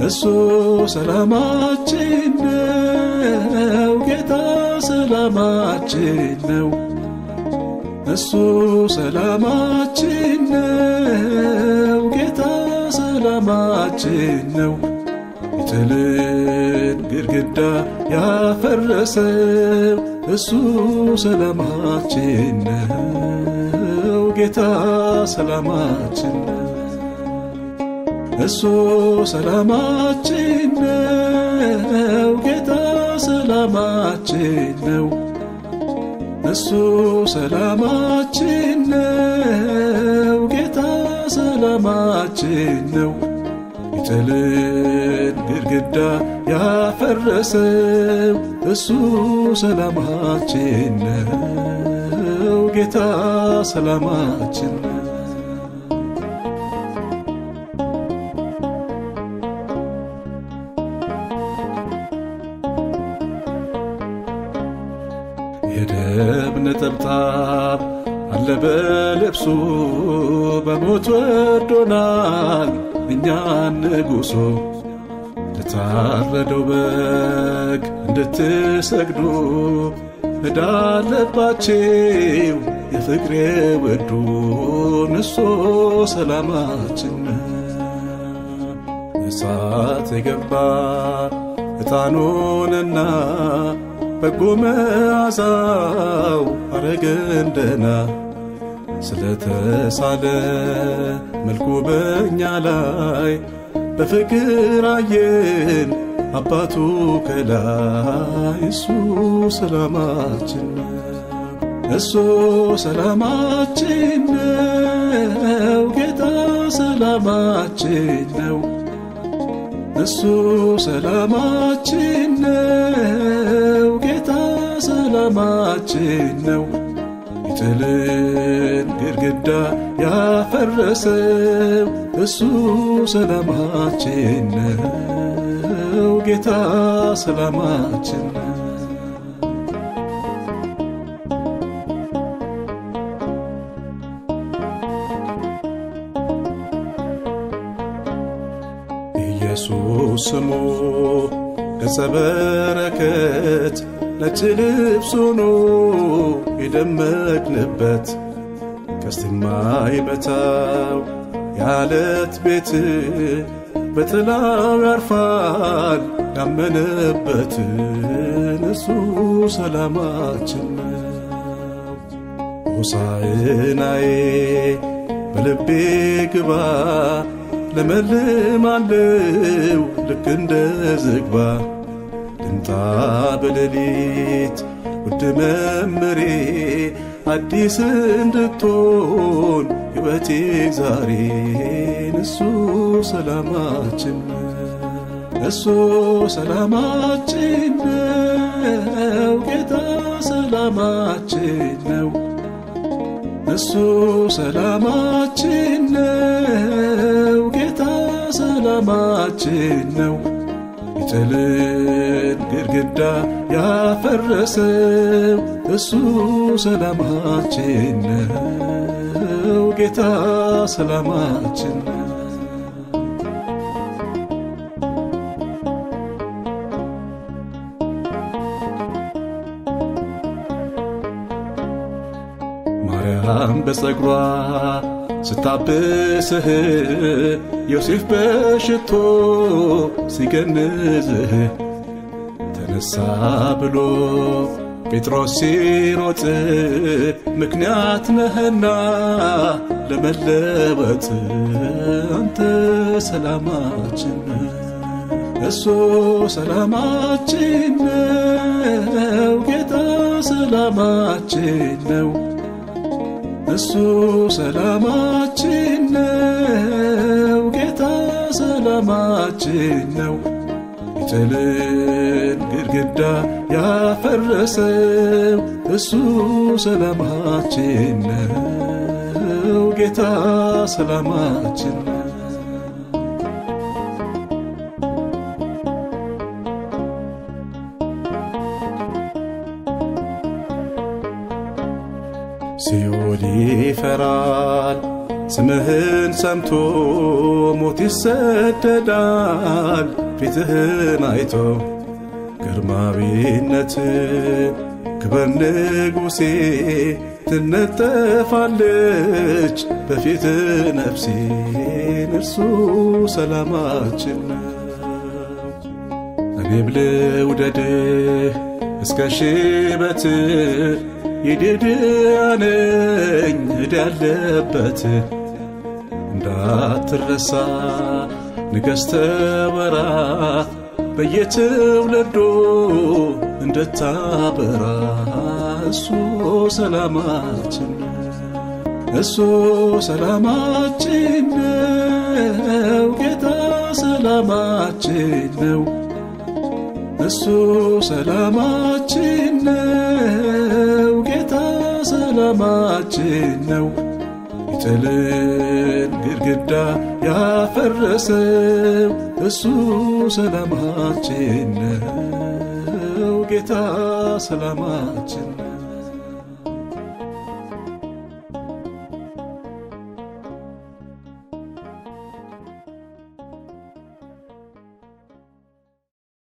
እሱ ሰላማችን ነው ጌታ ሰላማችን ነው እሱ ሰላማችን ነው ጌታ ሰላማችን ነው የጥልን ግድግዳ ያፈረሰው እሱ ሰላማችን ነው ጌታ ሰላማችን ነው እሱ ሰላማችን ነው ጌታ ሰላማችን ነው እሱ ሰላማችን ነው ጌታ ሰላማችን ነው የጥልን ግድግዳ ያፈረሰው እሱ ሰላማችን ነው ጌታ ሰላማችን ነው የደም ነጠብጣብ አለ በልብሱ በሞት ወዶናል እኛን ንጉሡ ለታረደው በግ እንድትሰግዱ ዕዳ አለባችሁ የፍቅሬ ውዱን እሱ ሰላማችን እሳት የገባ ዕጣኑንና በጎ መዓዛው አረገን ደህና ስለተሳለ መልኩ በእኛ ላይ በፍቅር አየን አባቱ ከላይ እሱ ሰላማችን እሱ ሰላማችን ነው ጌታ ሰላማችን ነው እሱ ሰላማችን ነው ጌታ ሰላማችን ነው የጥልን ግድግዳ ያፈረሰው እሱ ሰላማችን ነው ጌታ ሰላማችን ነው ኢየሱስ ስሙ ገጸ በረከት ነጭ ልብስ ሆኖ የደመቅንበት ቀስት የማይመታው የዓለት ቤት በጥላው ያርፋል ያመነበትን እሱ ሰላማችን ነው ሆሳዕናዬ በልቤ ግባ ለመልማለው ልክ እንደ ዝግባ ልምጣ በሌሊት ውድ መምሬ አዲስ እንድትሆን ሕይወቴ ዛሬን እሱ ሰላማችን እሱ ሰላማችን ነው ጌታ ሰላማችን ነው እሱ ሰላማችን ነው ጌታ ሰላማችን ነው የጥልን ግድግዳ ያፈረሰው እሱ ሰላማችን ነው ጌታ ሰላማችን ነው ማርያም በጸጉሯ ስታብስህ ዮሴፍ በሽቶ ሲገንዝህ ተነሳ ብሎ ጴጥሮስ ሲሮጥ ምክንያት ነህና ለመለወጥ አንተ ሰላማችን እሱ ሰላማችን ነው ጌታ ሰላማችን ነው እሱ ሰላማችን ነው ጌታ ሰላማችን ነው የጥልን ግድግዳ ያፈረሰው እሱ ሰላማችን ነው ጌታ ሰላማችን ነው። ሲኦል ይፈራል ስምህን ሰምቶ ሞት ይሰደዳል ፊትህን አይቶ ግርማዊነትን ክብር ንጉሴ ትነጠፋለች በፊት ነፍሴ እርሱ ሰላማችን ነው። እኔም ልውደድህ እስከ ሽበት ይድድያነኝ እዳለበት እንዳትረሳ ንገሥተ ወራት በየትውልዱ እንድታበራ እሱ ሰላማችን እሱ ሰላማችን ነው ጌታ ሰላማችን ነው እሱ ሰላማችን ነው ጌታ ሰላማችን ነው። የጥልን ግድግዳ ያፈረሰው እሱ ሰላማችን ነው ጌታ ሰላማችን ነው።